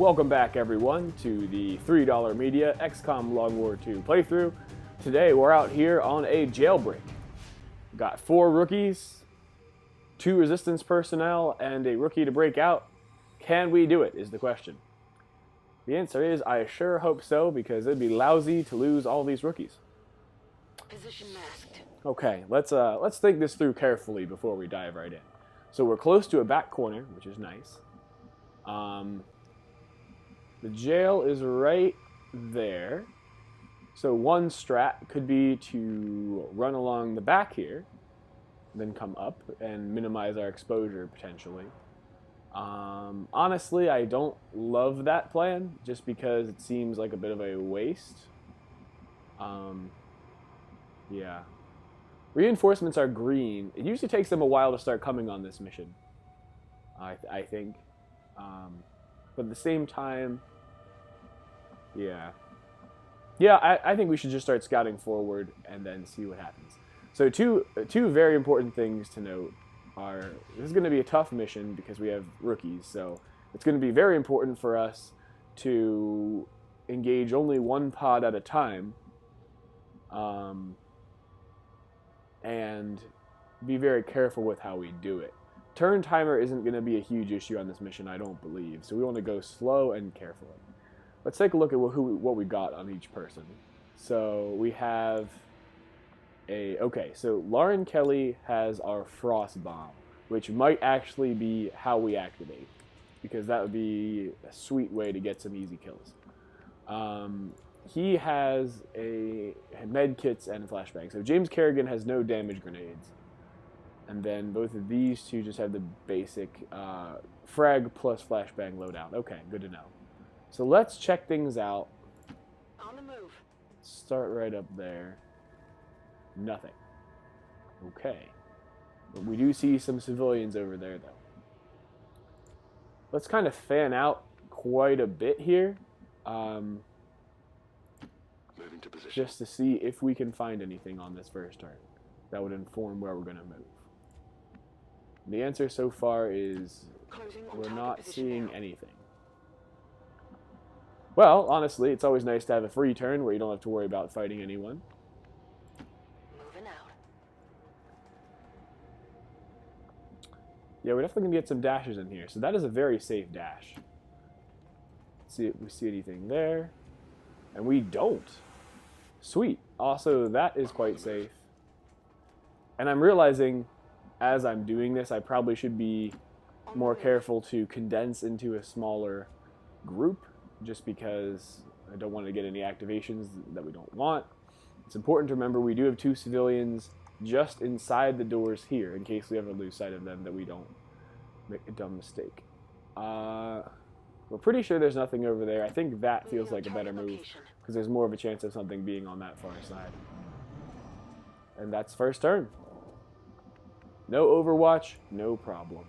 Welcome back, everyone, to the $3 Media XCOM Long War II playthrough. Today, we're out here on a jailbreak. Got 4 rookies, 2 resistance personnel, and a rookie to break out. Can we do it, is the question. The answer is, I sure hope so, because it'd be lousy to lose all these rookies. Position masked. Okay, let's think this through carefully before we dive right in. So we're close to a back corner, which is nice. The jail is right there. So one strat could be to run along the back here, then come up and minimize our exposure potentially. Honestly, I don't love that plan just because it seems like a bit of a waste. Yeah. Reinforcements are green. It usually takes them a while to start coming on this mission, I think. But at the same time, yeah, I think we should just start scouting forward and then see what happens. So two very important things to note are, this is going to be a tough mission because we have rookies, so it's going to be very important for us to engage only one pod at a time, and be very careful with how we do it. Turn timer isn't going to be a huge issue on this mission, I don't believe, so we want to go slow and carefully. Let's take a look at what we got on each person. So we have so Lauren Kelly has our Frost Bomb, which might actually be how we activate, because that would be a sweet way to get some easy kills. He has a med kits and flashbang. So James Kerrigan has no damage grenades. And then both of these two just have the basic frag plus flashbang loadout. Okay, good to know. So let's check things out. On the move. Start right up there. Nothing. Okay. But we do see some civilians over there, though. Let's kind of fan out quite a bit here. Moving to position. Just to see if we can find anything on this first turn that would inform where we're going to move. The answer so far is we're not seeing anything. Well, honestly, it's always nice to have a free turn where you don't have to worry about fighting anyone. Moving out. Yeah, we're definitely going to get some dashes in here. So that is a very safe dash. Let's see if we see anything there. And we don't. Sweet. Also, that is quite safe. And I'm realizing, as I'm doing this, I probably should be more careful to condense into a smaller group, just because I don't want to get any activations that we don't want. It's important to remember we do have 2 civilians just inside the doors here, in case we ever lose sight of them, that we don't make a dumb mistake. We're pretty sure there's nothing over there. I think that feels like a better move, because there's more of a chance of something being on that far side. And that's first turn. No Overwatch, no problem.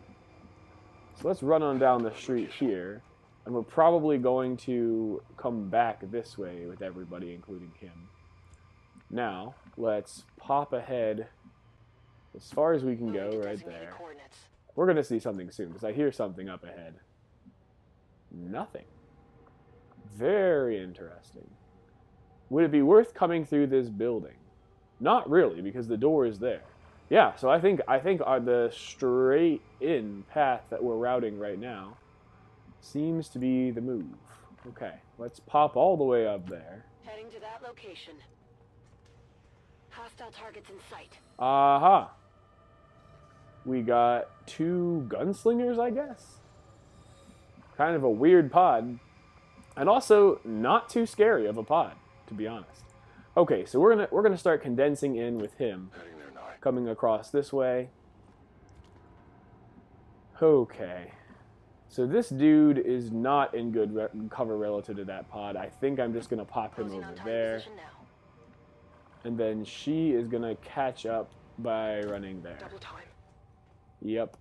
So let's run on down the street here, and we're probably going to come back this way with everybody, including him. Now, let's pop ahead as far as we can go right there. We're going to see something soon, because I hear something up ahead. Nothing. Very interesting. Would it be worth coming through this building? Not really, because the door is there. Yeah, so I think the straight in path that we're routing right now seems to be the move. Okay, let's pop all the way up there. Heading to that location. Hostile targets in sight. Aha. We got 2 gunslingers, I guess. Kind of a weird pod, and also not too scary of a pod, to be honest. Okay, so we're gonna start condensing in with him. Coming across this way. Okay. So this dude is not in good cover relative to that pod. I think I'm just going to pop him over there. And then she is going to catch up by running there. Double time. Yep.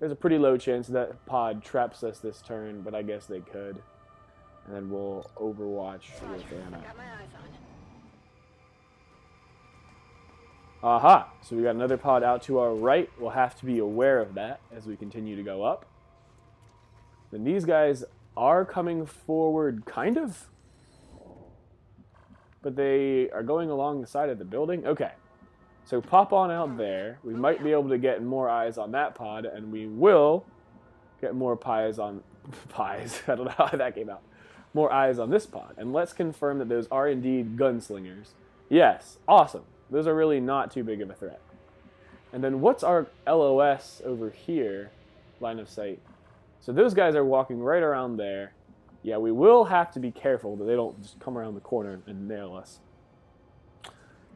There's a pretty low chance that pod traps us this turn, but I guess they could. And then we'll Overwatch with Anna. Got my eyes on. Aha! So we got another pod out to our right. We'll have to be aware of that as we continue to go up. Then these guys are coming forward, kind of. But they are going along the side of the building. Okay. So pop on out there. We might be able to get more eyes on that pod, and we will get more pies on... pies. I don't know how that came out. More eyes on this pod. And let's confirm that those are indeed gunslingers. Yes. Awesome. Those are really not too big of a threat. And then what's our LOS over here? Line of sight. So those guys are walking right around there. Yeah, we will have to be careful that they don't just come around the corner and nail us.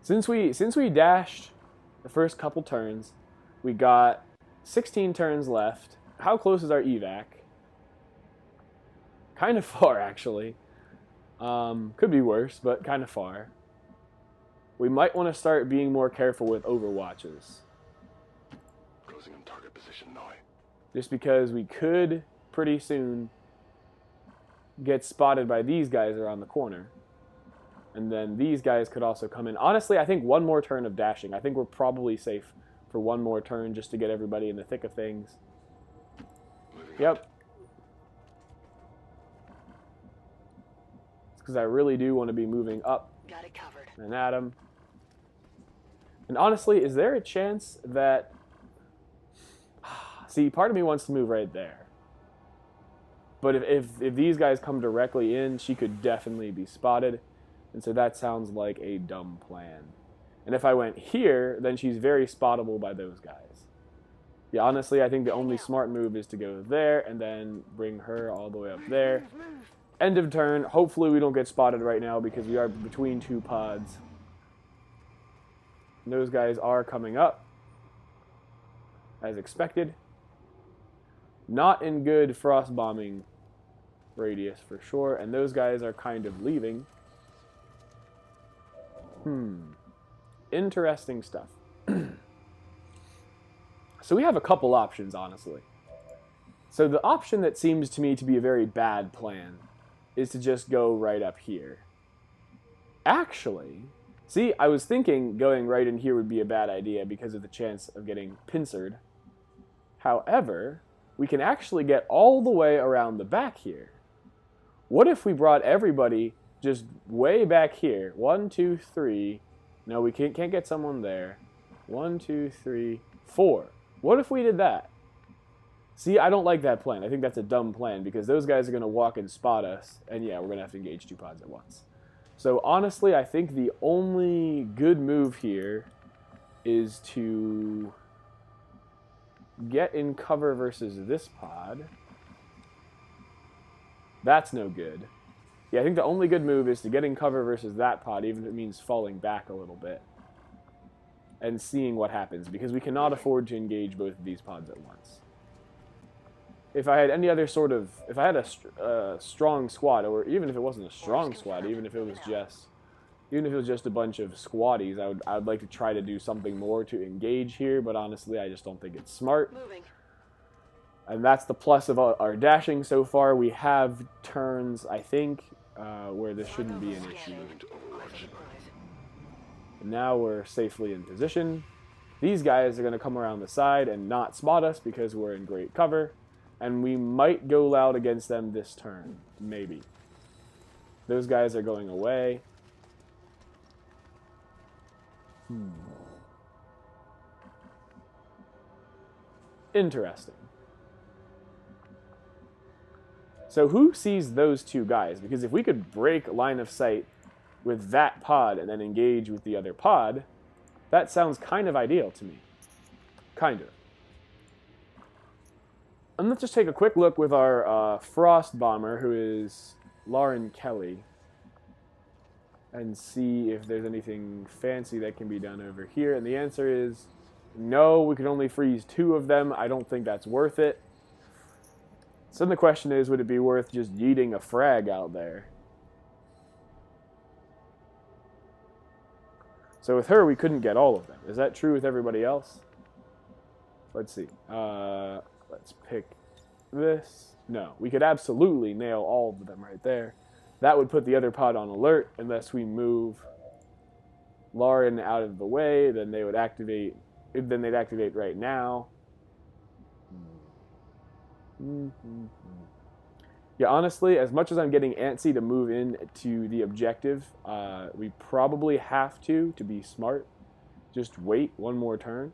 Since we dashed the first couple turns, we got 16 turns left. How close is our evac? Kind of far, actually. Could be worse, but kind of far. We might want to start being more careful with overwatches. Closing on target position now. Just because we could pretty soon get spotted by these guys around the corner. And then these guys could also come in. Honestly, I think one more turn of dashing. I think we're probably safe for one more turn just to get everybody in the thick of things. Yep. It's because I really do want to be moving up. Got it covered. And at him. And honestly, is there a chance that... See, part of me wants to move right there. But if these guys come directly in, she could definitely be spotted. And so that sounds like a dumb plan. And if I went here, then she's very spottable by those guys. Yeah, honestly, I think the only smart move is to go there and then bring her all the way up there. End of turn. Hopefully we don't get spotted right now because we are between two pods. And those guys are coming up, as expected. Not in good frost bombing radius for sure. And those guys are kind of leaving. Interesting stuff. So we have a couple options, honestly. So the option that seems to me to be a very bad plan is to just go right up here. Actually, see, I was thinking going right in here would be a bad idea because of the chance of getting pincered. However, we can actually get all the way around the back here. What if we brought everybody just way back here? 1, 2, 3. No, we can't get someone there. 1, 2, 3, 4. What if we did that? See, I don't like that plan. I think that's a dumb plan because those guys are going to walk and spot us. And yeah, we're going to have to engage two pods at once. So honestly, I think the only good move here is to get in cover versus this pod. That's no good. Yeah, I think the only good move is to get in cover versus that pod, even if it means falling back a little bit. And seeing what happens, because we cannot afford to engage both of these pods at once. If I had any other sort of... If I had a strong squad, or even if it wasn't a strong squad, even if it was just a bunch of squaddies, I would like to try to do something more to engage here, but honestly, I just don't think it's smart. Moving. And that's the plus of our dashing so far. We have turns, I think, where this shouldn't be an issue. And now we're safely in position. These guys are going to come around the side and not spot us because we're in great cover. And we might go loud against them this turn. Maybe. Those guys are going away. Interesting. So who sees those two guys? Because if we could break line of sight with that pod and then engage with the other pod, that sounds kind of ideal to me. Kind of. And let's just take a quick look with our Frost Bomber, who is Lauren Kelly, and see if there's anything fancy that can be done over here. And the answer is no, we can only freeze 2 of them. I don't think that's worth it. So then the question is, would it be worth just yeeting a frag out there? So with her, we couldn't get all of them. Is that true with everybody else? Let's see. Let's pick this. No, we could absolutely nail all of them right there. That would put the other pod on alert unless we move Lauren out of the way. Then they would activate. Then they'd activate right now. Yeah, honestly, as much as I'm getting antsy to move in to the objective, we probably have to be smart. Just wait one more turn.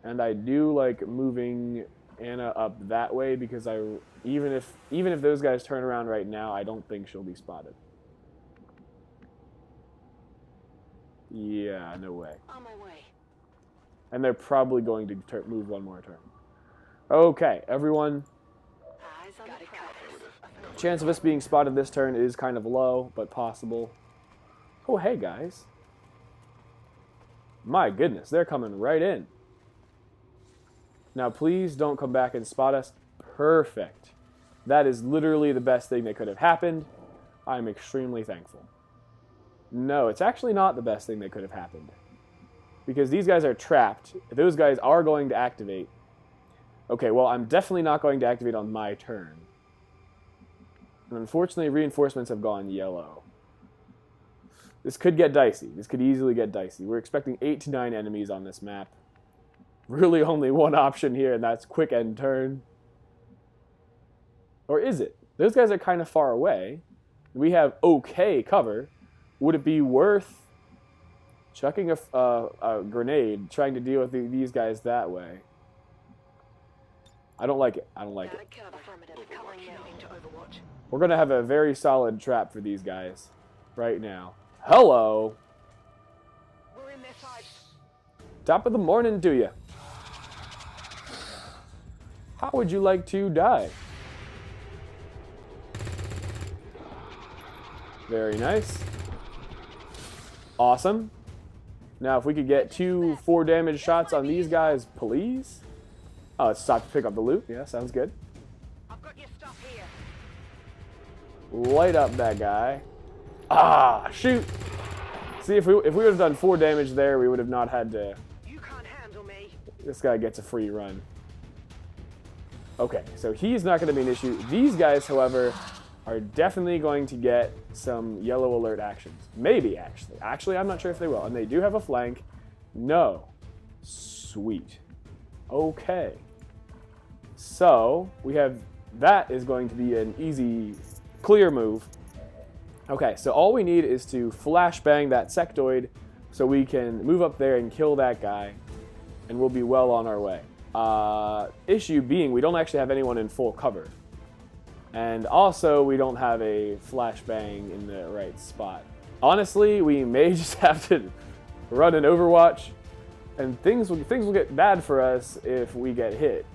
And I do like moving Anna up that way because even if those guys turn around right now, I don't think she'll be spotted. Yeah, no way. On my way. And they're probably going to move one more turn. Okay, everyone. Eyes on the prize. Chance of us being spotted this turn is kind of low, but possible. Oh, hey, guys. My goodness, they're coming right in. Now, please don't come back and spot us. Perfect. That is literally the best thing that could have happened. I'm extremely thankful. No, it's actually not the best thing that could have happened. Because these guys are trapped. Those guys are going to activate. Okay, well, I'm definitely not going to activate on my turn. And unfortunately, reinforcements have gone yellow. This could get dicey. This could easily get dicey. We're expecting 8 to 9 enemies on this map. Really only one option here, and that's quick end turn. Or is it? Those guys are kind of far away. We have okay cover. Would it be worth chucking a grenade, trying to deal with these guys that way? I don't like it. I don't like it. Affirmative. Covering moving to Overwatch. We're going to have a very solid trap for these guys right now. Hello. We're in their sights. Top of the morning to you. How would you like to die? Very nice. Awesome. Now, if we could get 2 4 damage shots on these guys, please. Oh, let's stop to pick up the loot. Yeah, sounds good. I've got your stuff here. Light up that guy. Ah, shoot. See, if we would have done 4 damage there, we would have not had to. You can't handle me. This guy gets a free run. Okay, so he's not going to be an issue. These guys, however, are definitely going to get some yellow alert actions. Maybe, actually. Actually, I'm not sure if they will. And they do have a flank. No. Sweet. Okay. So, we have... That is going to be an easy, clear move. Okay, so all we need is to flashbang that sectoid so we can move up there and kill that guy. And we'll be well on our way. Issue being, we don't actually have anyone in full cover. And also, we don't have a flashbang in the right spot. Honestly, we may just have to run an Overwatch, and things will get bad for us if we get hit.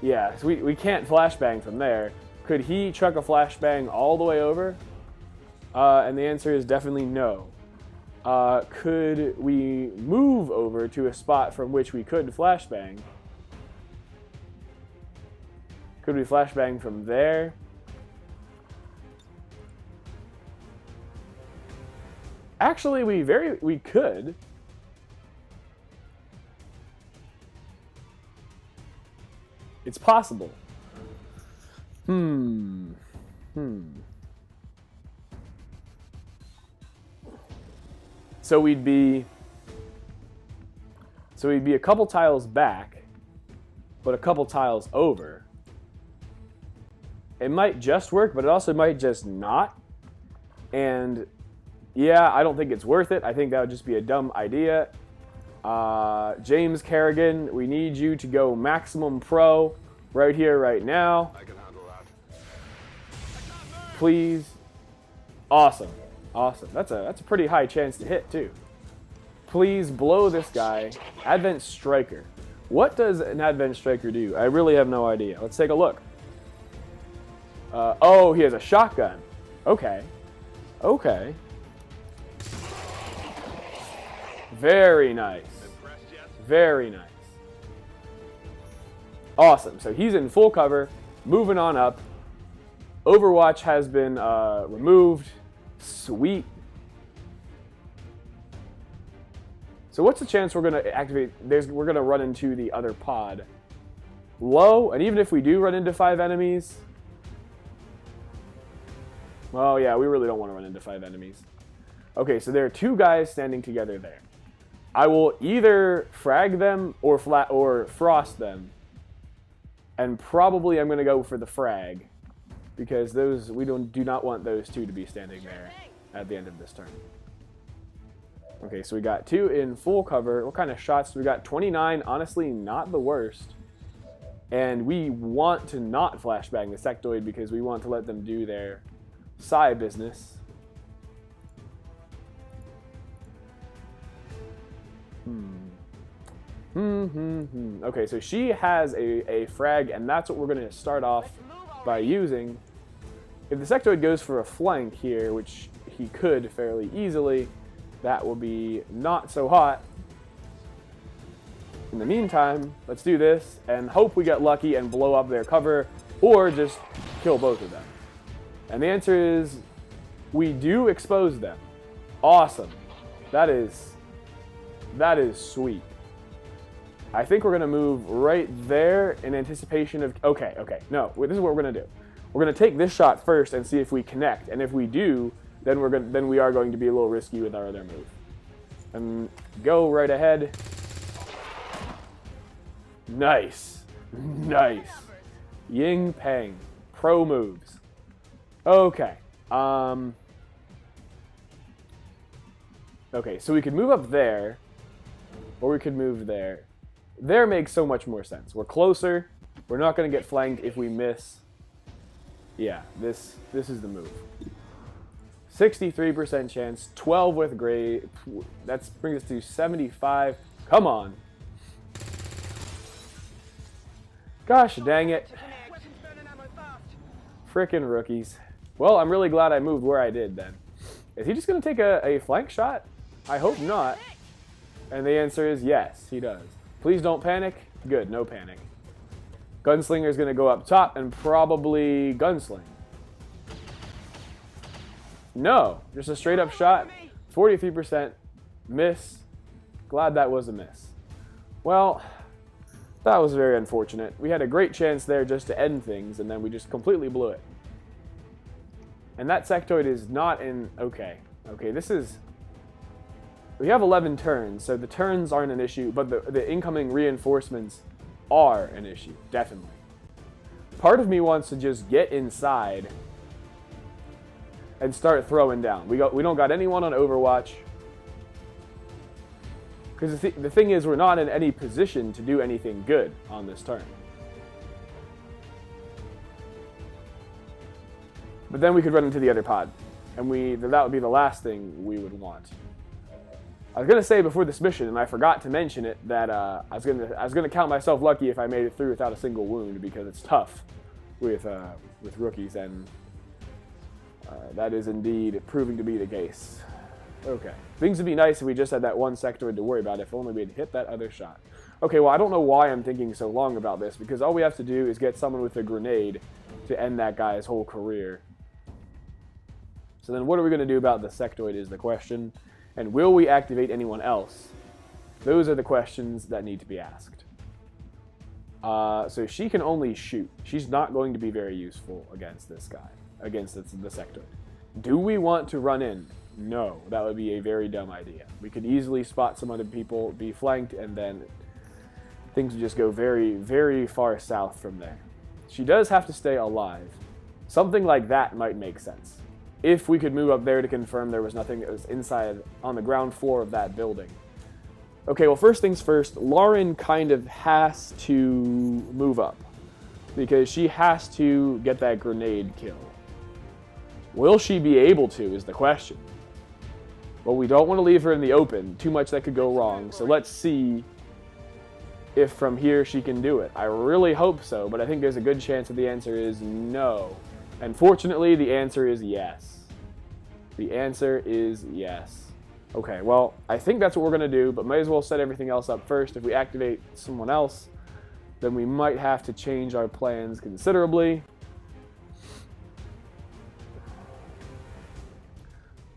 Yeah, so we can't flashbang from there. Could he chuck a flashbang all the way over? And the answer is definitely no. Could we move over to a spot from which we could flashbang? Could we flashbang from there? Actually, we could. It's possible. So we'd be a couple tiles back, but a couple tiles over. It might just work, but it also might just not. And yeah, I don't think it's worth it. I think that would just be a dumb idea. James Kerrigan, we need you to go maximum pro right here, right now. I can handle that. Please. Awesome. Awesome. That's a pretty high chance to hit, too. Please blow this guy. Advent Striker. What does an Advent Striker do? I really have no idea. Let's take a look. Oh, he has a shotgun. Okay. Okay. Very nice. Very nice. Awesome. So he's in full cover. Moving on up. Overwatch has been removed. Sweet. So what's the chance we're going to activate? We're going to run into the other pod. Low. And even if we do run into 5 enemies... Well, yeah, we really don't want to run into 5 enemies. Okay, so there are 2 guys standing together there. I will either frag them or frost them. And probably I'm going to go for the frag. Because those we do not want those two to be standing there at the end of this turn. Okay, so we got 2 in full cover. What kind of shots? We got 29. Honestly, not the worst. And we want to not flashbang the sectoid because we want to let them do their side business. Okay, so she has a frag, and that's what we're going to start off by using. If the sectoid goes for a flank here, which he could fairly easily, that will be not so hot. In the meantime, let's do this and hope we get lucky and blow up their cover, or just kill both of them. And the answer is, we do expose them. Awesome. That is sweet. I think we're going to move right there in anticipation of... Okay. No, this is what we're going to do. We're going to take this shot first and see if we connect. And if we do, then we are going to be a little risky with our other move. And go right ahead. Nice. Nice. Ying Peng. Pro moves. Okay. Okay, so we could move up there, or we could move there. There makes so much more sense. We're closer. We're not going to get flanked if we miss. Yeah, this is the move. 63% chance, 12 with gray. That brings us to 75. Come on. Gosh dang it. Frickin' rookies. Well, I'm really glad I moved where I did then. Is he just going to take a flank shot? I hope not. And the answer is yes, he does. Please don't panic. Good, no panic. Gunslinger is going to go up top and probably gunsling. No, just a straight up shot. 43% miss. Glad that was a miss. Well, that was very unfortunate. We had a great chance there just to end things, and then we just completely blew it. And that sectoid is not in... Okay, this is... We have 11 turns, so the turns aren't an issue, but the incoming reinforcements are an issue, definitely. Part of me wants to just get inside and start throwing down. We don't got anyone on Overwatch. Because the thing is, we're not in any position to do anything good on this turn. But then we could run into the other pod. And that would be the last thing we would want. I was going to say before this mission, and I forgot to mention it, that I was going to count myself lucky if I made it through without a single wound, because it's tough with rookies, and that is indeed proving to be the case. Okay. Things would be nice if we just had that one sectoid to worry about, if only we'd hit that other shot. Okay, well, I don't know why I'm thinking so long about this, because all we have to do is get someone with a grenade to end that guy's whole career. So then what are we going to do about the sectoid is the question. And will we activate anyone else? Those are the questions that need to be asked. So she can only shoot. She's not going to be very useful against this guy, against the sectoid. Do we want to run in? No, that would be a very dumb idea. We could easily spot some other people, be flanked, and then things would just go very, very far south from there. She does have to stay alive. Something like that might make sense. If we could move up there to confirm there was nothing that was inside on the ground floor of that building. Okay, well, first things first, Lauren kind of has to move up because she has to get that grenade kill. Will she be able to is the question. Well, we don't want to leave her in the open. Too much that could go wrong. So let's see if from here she can do it. I really hope so, but I think there's a good chance that the answer is no. And fortunately, the answer is yes. The answer is yes. Okay, well, I think that's what we're going to do, but may as well set everything else up first. If we activate someone else, then we might have to change our plans considerably.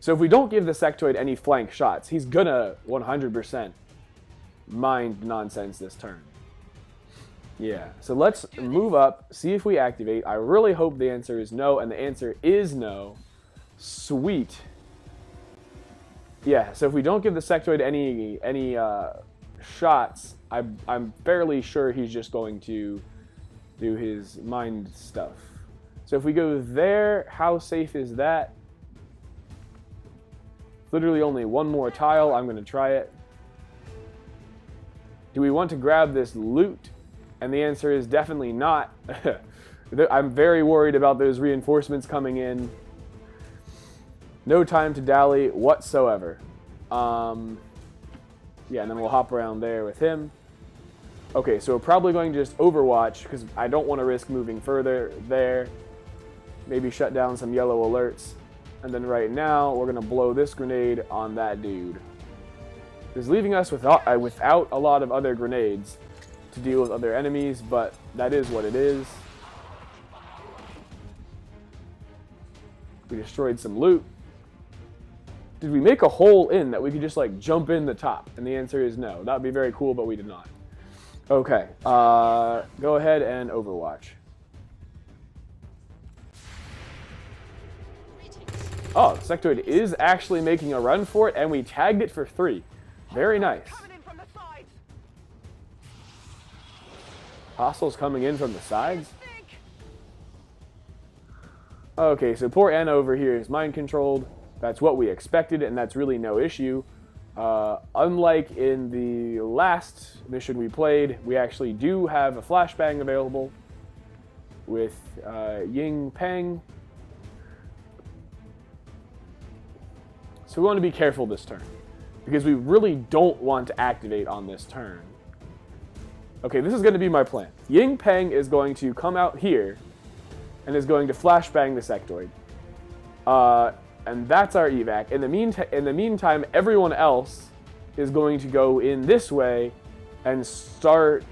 So if we don't give the sectoid any flank shots, he's going to 100% mind nonsense this turn. Yeah, so let's move up, see if we activate. I really hope the answer is no, and the answer is no. Sweet. Yeah, so if we don't give the sectoid any shots, I'm fairly sure he's just going to do his mind stuff. So if we go there, how safe is that? Literally only one more tile. I'm going to try it. Do we want to grab this loot? And the answer is definitely not. I'm very worried about those reinforcements coming in. No time to dally whatsoever. Yeah, and then we'll hop around there with him. Okay, so we're probably going to just Overwatch because I don't want to risk moving further there. Maybe shut down some yellow alerts. And then right now, we're going to blow this grenade on that dude. It's leaving us without a lot of other grenades to deal with other enemies, but that is what it is. We destroyed some loot. Did we make a hole in that we could just like jump in the top? And the answer is no. That would be very cool, but we did not. Okay, go ahead and Overwatch. Oh, the sectoid is actually making a run for it, and we tagged it for 3. Very nice. Hostiles coming in from the sides? Okay, so poor Anna over here is mind controlled. That's what we expected, and that's really no issue. Unlike in the last mission we played, we actually do have a flashbang available with Ying Peng. So we want to be careful this turn, because we really don't want to activate on this turn. Okay, this is going to be my plan. Ying Peng is going to come out here and is going to flashbang the sectoid. And that's our evac. In the meantime, everyone else is going to go in this way and start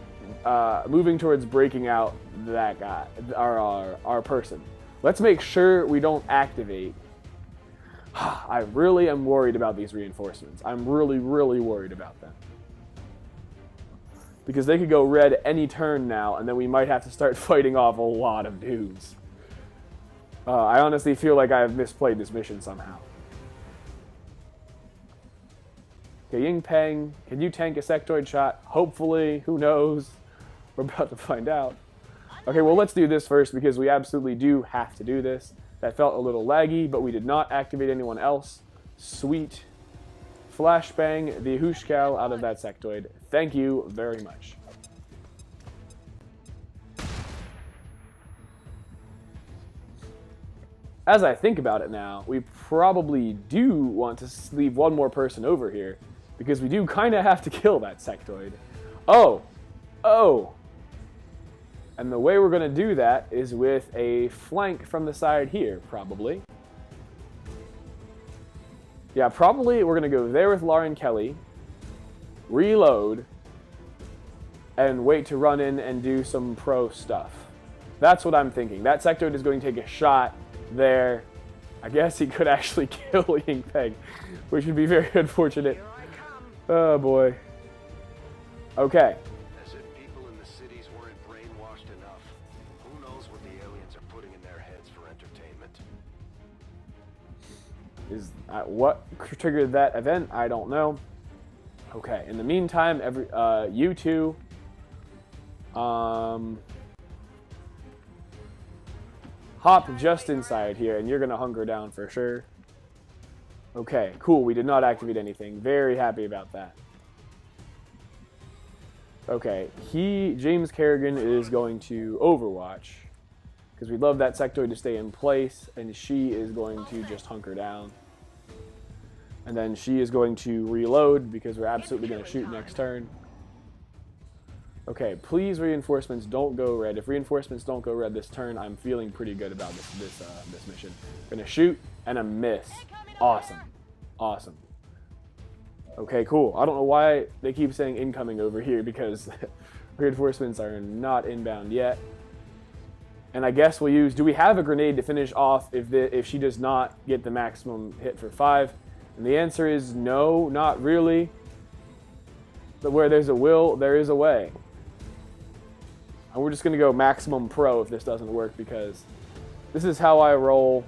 moving towards breaking out that guy, our person. Let's make sure we don't activate. I really am worried about these reinforcements. I'm really, really worried about them. Because they could go red any turn now, and then we might have to start fighting off a lot of dudes. I honestly feel like I have misplayed this mission somehow. Okay, Ying Peng, can you tank a sectoid shot? Hopefully, who knows? We're about to find out. Okay, well, let's do this first, because we absolutely do have to do this. That felt a little laggy, but we did not activate anyone else. Sweet. Flashbang the Hushkal out of that sectoid. Thank you very much. As I think about it now, we probably do want to leave one more person over here, because we do kind of have to kill that sectoid. Oh! And the way we're going to do that is with a flank from the side here, probably. Yeah, probably we're going to go there with Lauren Kelly, reload, and wait to run in and do some pro stuff. That's what I'm thinking. That sectoid is going to take a shot there. I guess he could actually kill Ying Peng, which would be very unfortunate. Oh boy. Okay. As if people in the cities weren't brainwashed enough. Who knows what the aliens are putting in their heads for entertainment? Is what triggered that event? I don't know. Okay. In the meantime, you two. Hop just inside here, and you're gonna hunker down for sure. Okay, cool. We did not activate anything. Very happy about that. Okay, James Kerrigan is going to Overwatch, because we'd love that sectoid to stay in place, and she is going to just hunker down. And then she is going to reload, because we're absolutely going to shoot next turn. Okay, please reinforcements don't go red. If reinforcements don't go red this turn, I'm feeling pretty good about this mission. Gonna shoot and a miss. Awesome. Awesome. Okay, cool. I don't know why they keep saying incoming over here, because reinforcements are not inbound yet. And I guess we'll use... Do we have a grenade to finish off if she does not get the maximum hit for 5? And the answer is no, not really. But where there's a will, there is a way. And we're just going to go maximum pro if this doesn't work, because this is how I roll.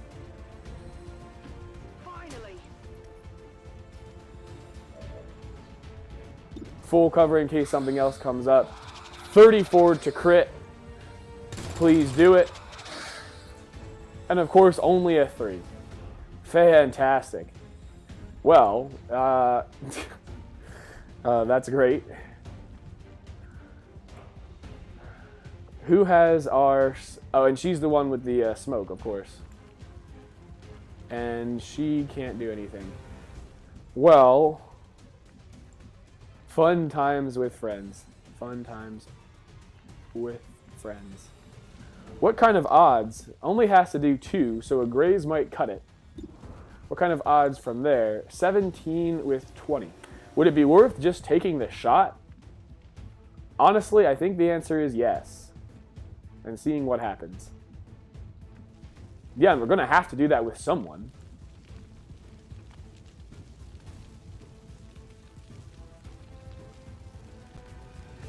Finally. Full cover in case something else comes up. 34 to crit. Please do it. And of course, only a 3. Fantastic. Well, that's great. Who has our... Oh, and she's the one with the smoke, of course. And she can't do anything. Well, fun times with friends. Fun times with friends. What kind of odds? Only has to do 2, so a graze might cut it. What kind of odds from there? 17 with 20. Would it be worth just taking the shot? Honestly, I think the answer is yes. And seeing what happens. Yeah, and we're going to have to do that with someone.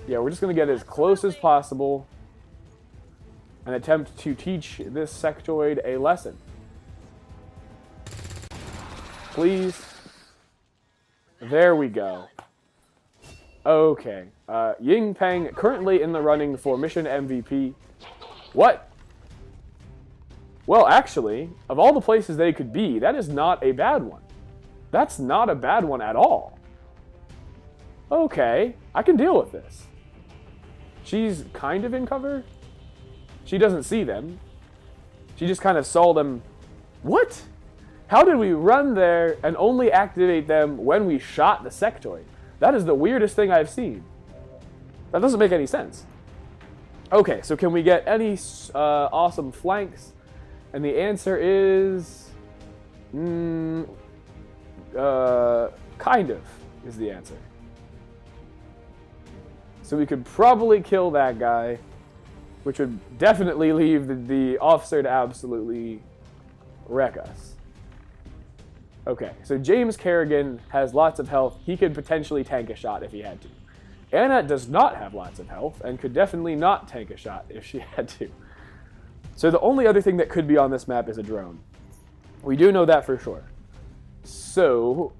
Yeah, we're just going to get as close as possible and attempt to teach this sectoid a lesson. Please. There we go. Okay. Ying Peng currently in the running for mission MVP. What? Well, actually, of all the places they could be, that is not a bad one. That's not a bad one at all. Okay, I can deal with this. She's kind of in cover. She doesn't see them. She just kind of saw them. What? How did we run there and only activate them when we shot the sectoid? That is the weirdest thing I've seen. That doesn't make any sense. Okay, so can we get any awesome flanks? And the answer is... kind of is the answer. So we could probably kill that guy, which would definitely leave the officer to absolutely wreck us. Okay, so James Kerrigan has lots of health. He could potentially tank a shot if he had to. Anna does not have lots of health and could definitely not tank a shot if she had to. So the only other thing that could be on this map is a drone. We do know that for sure. So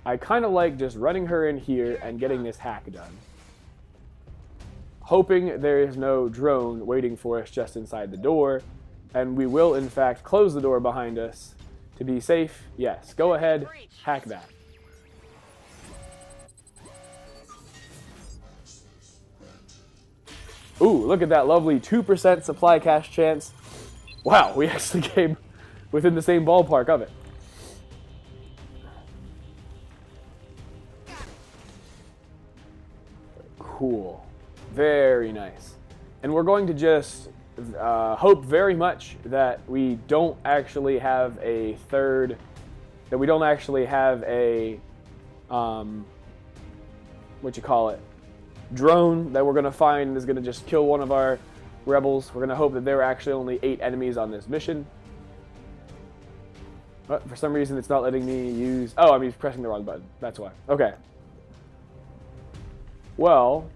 I kind of like just running her in here and getting this hack done. Hoping there is no drone waiting for us just inside the door. And we will, in fact, close the door behind us to be safe. Yes, go ahead, hack that. Ooh, look at that lovely 2% supply cache chance. Wow, we actually came within the same ballpark of it. Cool. Very nice. And we're going to just hope very much that we don't actually have a third, that we don't actually have a, drone that we're going to find is going to just kill one of our rebels. We're going to hope that there are actually only 8 enemies on this mission. But for some reason it's not letting me use... Oh, I'm pressing the wrong button. That's why. Okay. Well,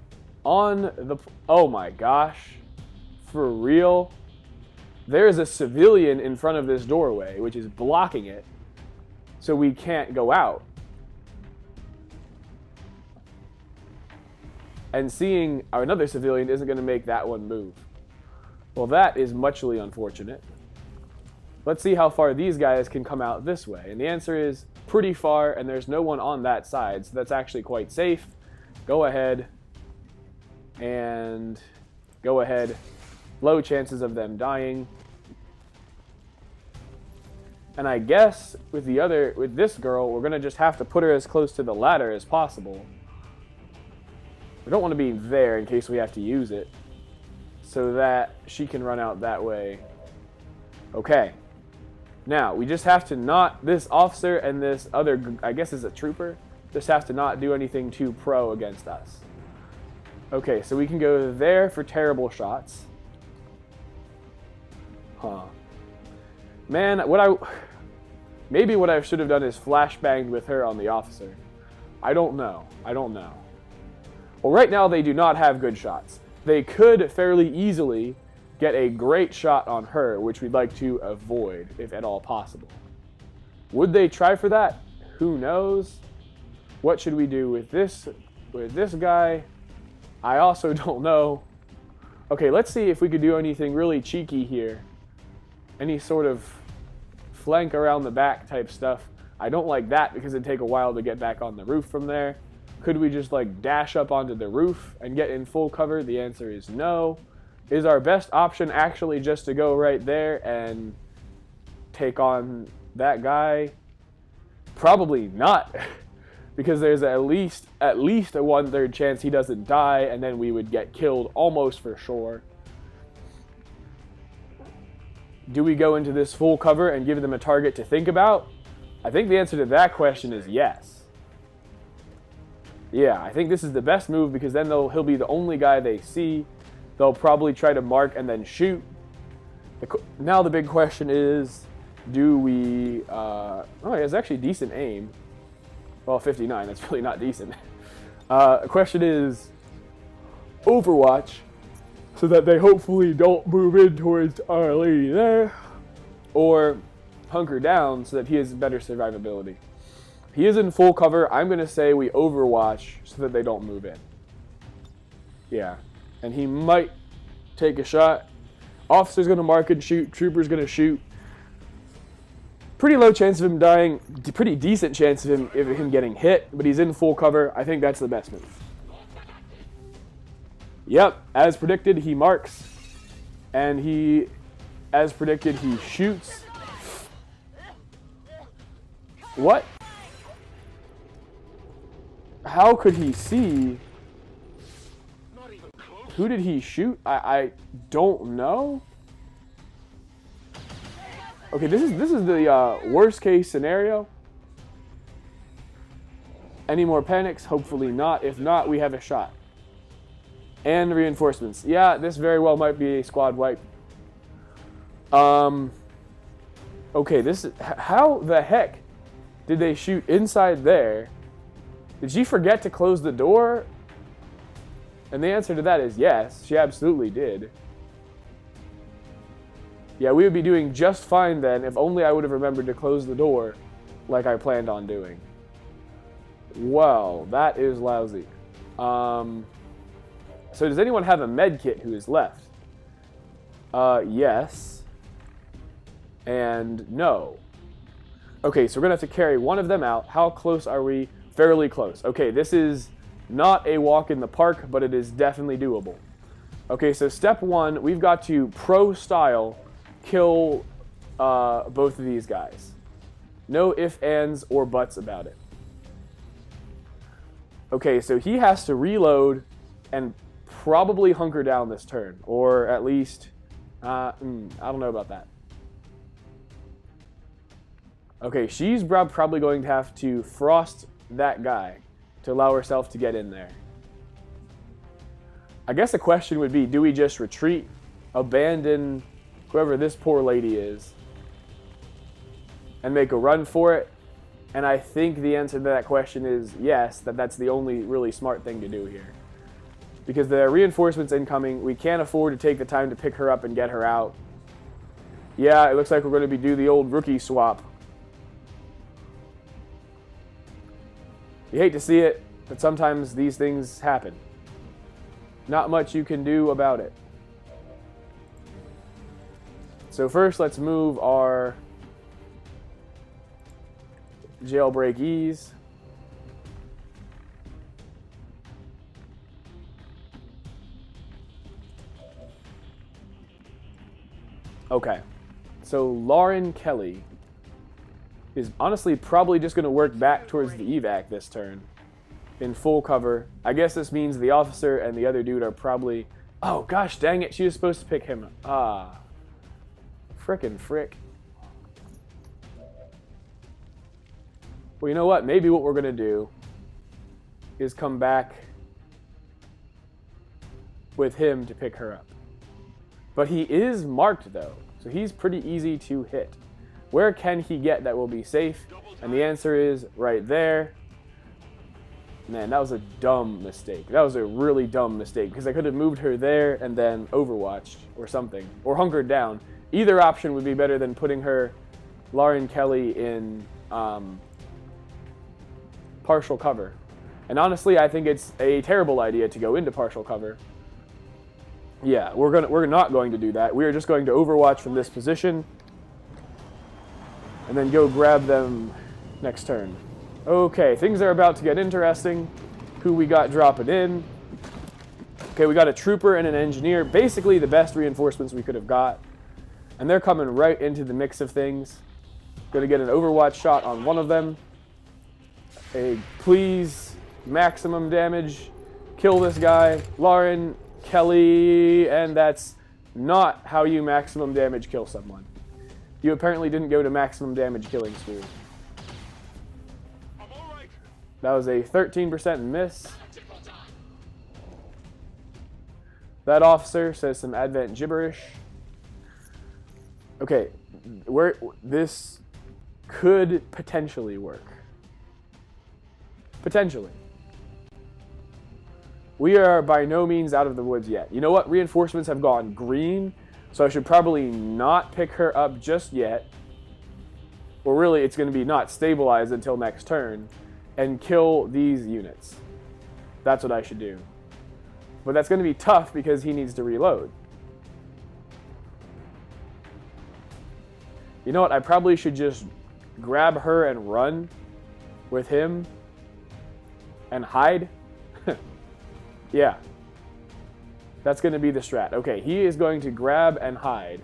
on the... Oh my gosh. For real? There's a civilian in front of this doorway, which is blocking it, so we can't go out. And seeing another civilian isn't going to make that one move. Well, that is muchly unfortunate. Let's see how far these guys can come out this way. And the answer is pretty far, and there's no one on that side, so that's actually quite safe. Go ahead. And go ahead. Low chances of them dying. And I guess with this girl, we're going to just have to put her as close to the ladder as possible. We don't want to be there in case we have to use it, so that she can run out that way. Okay. Now, we just have to not, this officer and this other, I guess is a trooper, just have to not do anything too pro against us. Okay, so we can go there for terrible shots. Huh. Man, maybe what I should have done is flashbanged with her on the officer. I don't know. I don't know. Well, right now they do not have good shots. They could fairly easily get a great shot on her, which we'd like to avoid, if at all possible. Would they try for that? Who knows? What should we do with this guy? I also don't know. Okay, let's see if we could do anything really cheeky here. Any sort of flank around the back type stuff. I don't like that because it'd take a while to get back on the roof from there. Could we just like dash up onto the roof and get in full cover? The answer is no. Is our best option actually just to go right there and take on that guy? Probably not. Because there's at least a 1/3 chance he doesn't die, and then we would get killed almost for sure. Do we go into this full cover and give them a target to think about? I think the answer to that question is yes. Yeah, I think this is the best move because then he'll be the only guy they see. They'll probably try to mark and then shoot. Now the big question is, do we... oh, he has actually decent aim. Well, 59, that's really not decent. The question is, Overwatch, so that they hopefully don't move in towards our lady there, or hunker down so that he has better survivability. He is in full cover. I'm going to say we Overwatch so that they don't move in. Yeah, and he might take a shot. Officer's going to mark and shoot. Trooper's going to shoot. Pretty low chance of him dying, pretty decent chance of him getting hit, but he's in full cover. I think that's the best move. Yep, as predicted, he marks, and as predicted, he shoots. What? How could he see? Who did he shoot? I don't know. Okay, this is the worst case scenario. Any more panics? Hopefully not. If not, we have a shot. And reinforcements. Yeah, this very well might be a squad wipe. Okay, how the heck did they shoot inside there? Did she forget to close the door? And the answer to that is yes, she absolutely did. Yeah, we would be doing just fine then if only I would have remembered to close the door like I planned on doing. Well, that is lousy. So does anyone have a med kit who is left? Yes. And no. Okay, so we're going to have to carry one of them out. How close are we? Fairly close. Okay, this is not a walk in the park, but it is definitely doable. Okay, so step one, we've got to pro-style kill both of these guys. No ifs, ands, or buts about it. Okay, so he has to reload and probably hunker down this turn, or at least, I don't know about that. Okay, she's probably going to have to frost that guy to allow herself to get in there. I guess the question would be, do we just retreat, abandon whoever this poor lady is, and make a run for it? And I think the answer to that question is yes, that's the only really smart thing to do here. Because there are reinforcements incoming, we can't afford to take the time to pick her up and get her out. Yeah, it looks like we're going to do the old rookie swap. You hate to see it, but sometimes these things happen. Not much you can do about it. So first, let's move our jailbreak ease. Okay, so Lauren Kelly is honestly probably just going to work back towards the evac this turn in full cover. I guess this means the officer and the other dude are probably... Oh, gosh, dang it. She was supposed to pick him up. Ah. Frickin' frick. Well, you know what? Maybe what we're going to do is come back with him to pick her up. But he is marked, though, so he's pretty easy to hit. Where can he get that will be safe? And the answer is right there. Man, that was a dumb mistake. That was a really dumb mistake because I could have moved her there and then overwatched or something, or hunkered down. Either option would be better than putting her, Lauren Kelly, in part partial cover. And honestly, I think it's a terrible idea to go into partial cover. Yeah, we're not going to do that. We are just going to overwatch from this position and then go grab them next turn. Okay, things are about to get interesting. Who we got dropping in? Okay, we got a trooper and an engineer, basically the best reinforcements we could have got. And they're coming right into the mix of things. Gonna get an overwatch shot on one of them. Please, maximum damage. Kill this guy. Lauren, Kelly, and that's not how you maximum damage kill someone. You apparently didn't go to maximum damage killing school. That was a 13% miss. That officer says some Advent gibberish. Okay, this could potentially work. Potentially. We are by no means out of the woods yet. You know what? Reinforcements have gone green, so I should probably not pick her up just yet. Or really, it's going to be not stabilized until next turn, and kill these units. That's what I should do. But that's going to be tough because he needs to reload. You know what? I probably should just grab her and run with him and hide. Yeah. That's going to be the strat. Okay, he is going to grab and hide.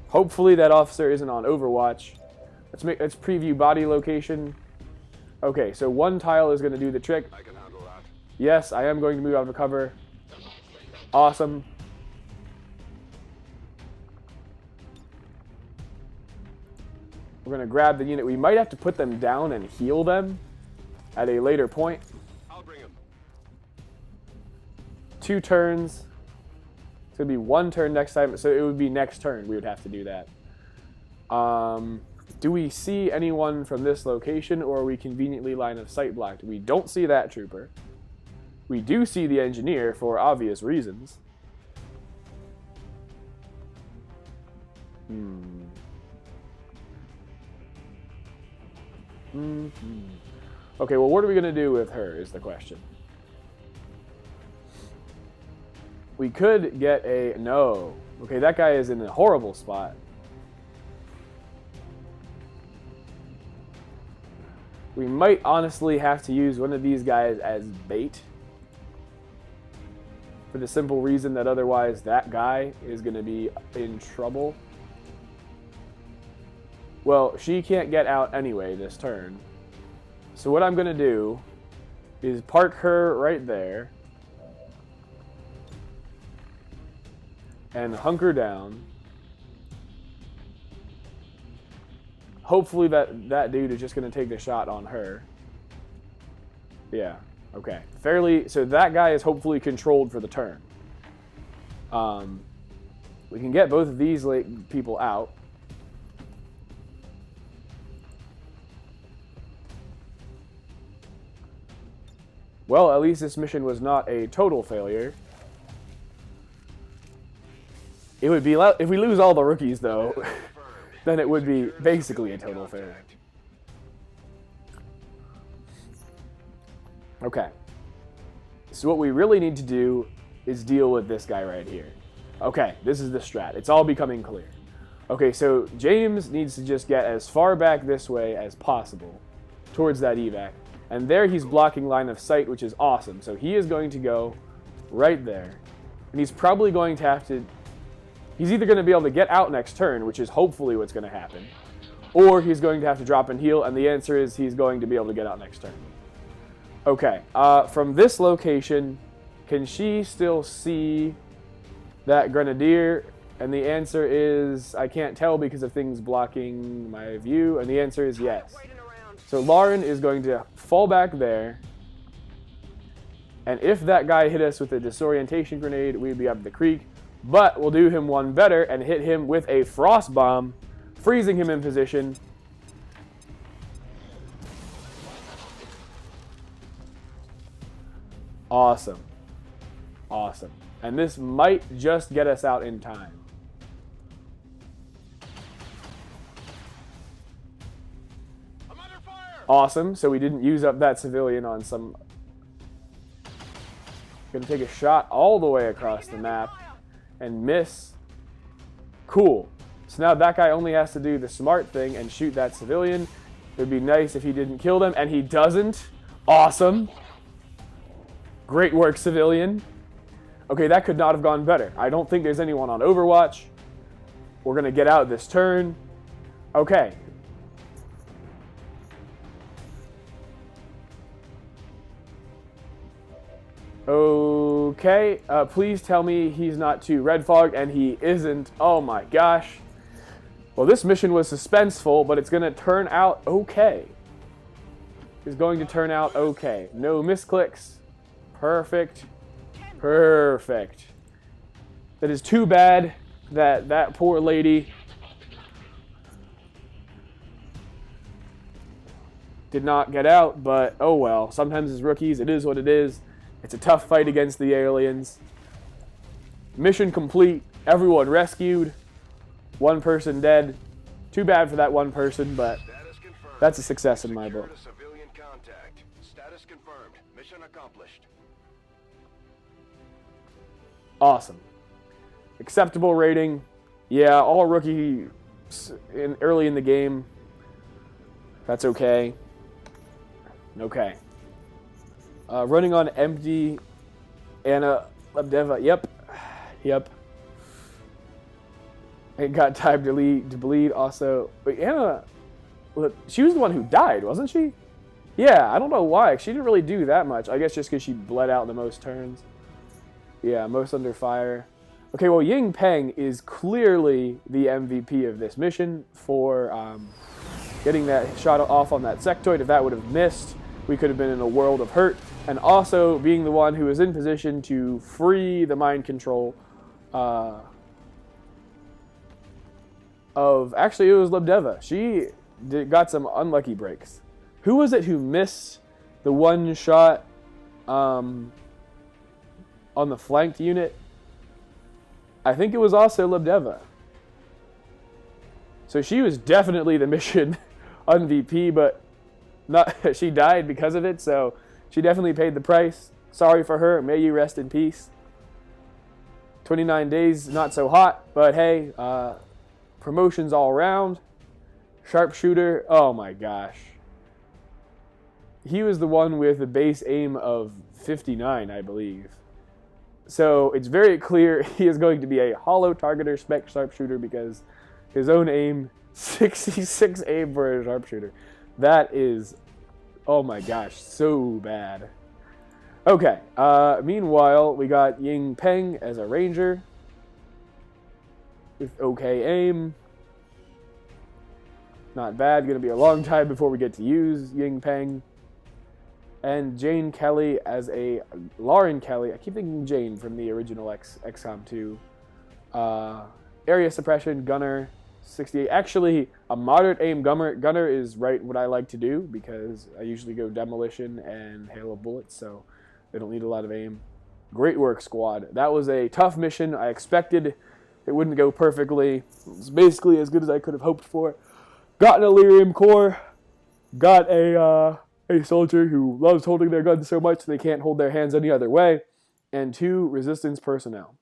Hopefully that officer isn't on Overwatch. Let's preview body location. Okay, so one tile is going to do the trick. I can handle that. Yes, I am going to move out of cover. Awesome. We're going to grab the unit. We might have to put them down and heal them at a later point. I'll bring him. 2 turns. It's going to be 1 turn next time. So it would be next turn we would have to do that. Do we see anyone from this location, or are we conveniently line of sight blocked? We don't see that trooper. We do see the engineer for obvious reasons. Okay, well, what are we going to do with her is the question. We could get a... No. Okay, that guy is in a horrible spot. We might honestly have to use one of these guys as bait. For the simple reason that otherwise that guy is going to be in trouble. Well, she can't get out anyway this turn. So what I'm going to do is park her right there. And hunker down. Hopefully that dude is just going to take the shot on her. Yeah, okay. So that guy is hopefully controlled for the turn. We can get both of these people out. Well, at least this mission was not a total failure. It would be if we lose all the rookies, though, then it would be basically a total failure. Okay. So what we really need to do is deal with this guy right here. Okay, this is the strat. It's all becoming clear. Okay, so James needs to just get as far back this way as possible towards that evac. And there he's blocking line of sight, which is awesome. So he is going to go right there. And he's probably going to have to... He's either going to be able to get out next turn, which is hopefully what's going to happen, or he's going to have to drop and heal, and the answer is he's going to be able to get out next turn. Okay, from this location, can she still see that grenadier? And the answer is, I can't tell because of things blocking my view, and the answer is yes. So Lauren is going to fall back there, and if that guy hit us with a disorientation grenade, we'd be up the creek. But we'll do him one better and hit him with a frost bomb, freezing him in position. Awesome. Awesome. And this might just get us out in time. I'm under fire. Awesome. So we didn't use up that civilian on some... Gonna take a shot all the way across the map and miss. Cool. So now that guy only has to do the smart thing and shoot that civilian. It would be nice if he didn't kill them, and he doesn't. Awesome. Great work, civilian. Okay, that could not have gone better. I don't think there's anyone on Overwatch. We're going to get out this turn. Okay. Okay, please tell me he's not too red fogged, and he isn't. Oh my gosh. Well, this mission was suspenseful, but it's going to turn out okay. It's going to turn out okay. No misclicks. Perfect. Perfect. That is too bad that that poor lady did not get out, but oh well. Sometimes as rookies, it is what it is. It's a tough fight against the aliens. Mission complete. Everyone rescued. One person dead. Too bad for that one person, but that's a success in my book. Civilian contact. Status confirmed. Mission accomplished. Awesome. Acceptable rating. Yeah, all rookie early in the game. That's okay. Okay. Running on empty. Anna Lebdeva. Yep. Yep. It got time to bleed also. But Anna, she was the one who died, wasn't she? Yeah, I don't know why. She didn't really do that much. I guess just because she bled out the most turns. Yeah, most under fire. Okay, well, Ying Peng is clearly the MVP of this mission for getting that shot off on that sectoid. If that would have missed, we could have been in a world of hurt. And also being the one who was in position to free the mind control of... Actually, it was Lebdeva. She got some unlucky breaks. Who was it who missed the one shot on the flanked unit? I think it was also Lebdeva. So she was definitely the mission MVP, but not. She died because of it, so she definitely paid the price. Sorry for her. May you rest in peace. 29 days, not so hot, but hey, promotions all around. Sharpshooter, oh my gosh. He was the one with the base aim of 59, I believe. So it's very clear he is going to be a hollow targeter spec sharpshooter because his own aim, 66 aim for a sharpshooter. That is, oh my gosh, so bad. Okay, meanwhile, we got Ying Peng as a ranger with okay aim. Not bad, gonna be a long time before we get to use Ying Peng. And Jane Kelly as a... Lauren Kelly. I keep thinking Jane from the original XCOM 2. Area suppression, gunner, 68. Actually, a moderate aim gunner is right what I like to do because I usually go demolition and hail of bullets, so they don't need a lot of aim. Great work, squad. That was a tough mission. I expected it wouldn't go perfectly. It was basically as good as I could have hoped for. Got an Illyrium core. Got a soldier who loves holding their guns so much they can't hold their hands any other way, and 2 resistance personnel.